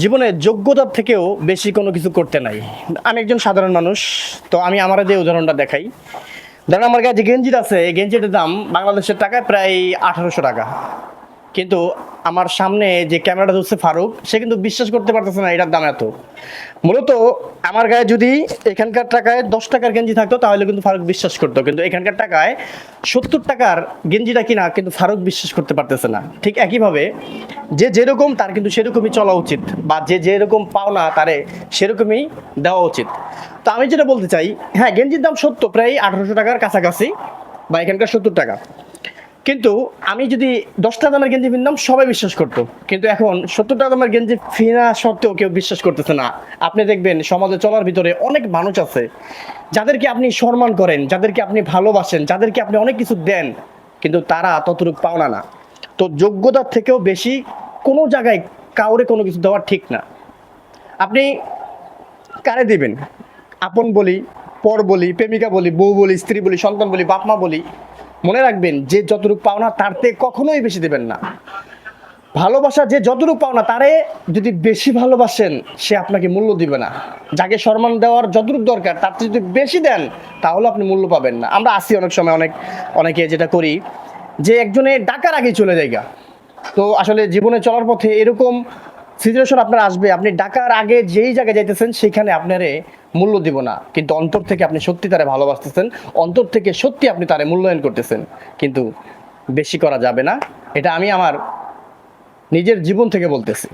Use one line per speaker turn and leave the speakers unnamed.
জীবনে যোগ্যতার থেকেও বেশি কোনো কিছু করতে নাই। আমি একজন সাধারণ মানুষ, তো আমি আমার যে উদাহরণটা দেখাই। ধরেন আমার কাছে যে গেঞ্জিটা আছে, এই গেঞ্জিটার দাম বাংলাদেশের টাকায় প্রায় 1800 টাকা। কিন্তু আমার সামনে যে ক্যামেরাটা ধরছে ফারুক, সে কিন্তু বিশ্বাস করতে পারতেছে না এটার দাম এত। মূলত আমার গায়ে যদি এখানকার টাকায় 10 টাকার গেঞ্জি থাকতো তাহলে কিন্তু ফারুক বিশ্বাস করতো, কিন্তু এখানকার টাকায় 70 টাকার গেঞ্জিটা কিনা কিন্তু ফারুক বিশ্বাস করতে পারতেছে না। ঠিক একইভাবে যে যেরকম তার কিন্তু সেরকমই চলা উচিত, বা যে যেরকম পাওনা তারে সেরকমই দেওয়া উচিত। তো আমি যেটা বলতে চাই, হ্যাঁ গেঞ্জির দাম সত্য প্রায় 1800 টাকার কাছাকাছি, বা এখানকার 70 টাকা। কিন্তু আমি যদি 10 টাকা দামের গেঞ্জি কিনতাম সবাই বিশ্বাস করতো, কিন্তু এখন 70 টাকা দামের গেঞ্জি কিনা সত্ত্বেও কেউ বিশ্বাস করতেছে না। আপনি দেখবেন সমাজে চলার ভিতরে অনেক মানুষ আছে যাদেরকে আপনি সম্মান করেন, যাদেরকে আপনি ভালোবাসেন, যাদেরকে আপনি অনেক কিছু দেন, কিন্তু তারা ততটুকু পাওনা না। তো যোগ্যতার থেকেও বেশি কোনো জায়গায় কাউরে কোনো কিছু দেওয়া ঠিক না। আপনি কারে দিবেন? আপন বলি, পর বলি, প্রেমিকা বলি, বউ বলি, স্ত্রী বলি, সন্তান বলি, বাপ মা বলি, মনে রাখবেন যে যতটুকু পাওনা তার থেকে কখনোই বেশি দেবেন না। ভালোবাসা যে যতটুকু পাওনা তারে যদি বেশি ভালোবাসেন, সে আপনাকে মূল্য দিবে না। যাকে সম্মান দেওয়ার যতটুকু দরকার তার থেকে যদি বেশি দেন, তাহলে আপনি মূল্য পাবেন না। আমরা আসি অনেক সময় অনেকে যেটা করি যে একজনে ডাকার আগে চলে যায় গা। তো আসলে জীবনে চলার পথে এরকম সিচুয়েশন আপনার আসবে, আপনি ডাকার আগে যেই জায়গায় যাইতেছেন সেখানে আপনারে মূল্য দিব না, কিন্তু অন্তর থেকে আপনি সত্যি তারে ভালোবাসতেছেন, অন্তর থেকে সত্যি আপনি তারে মূল্যায়ন করতেছেন। কিন্তু বেশি করা যাবে না, এটা আমি আমার নিজের জীবন থেকে বলতেছি।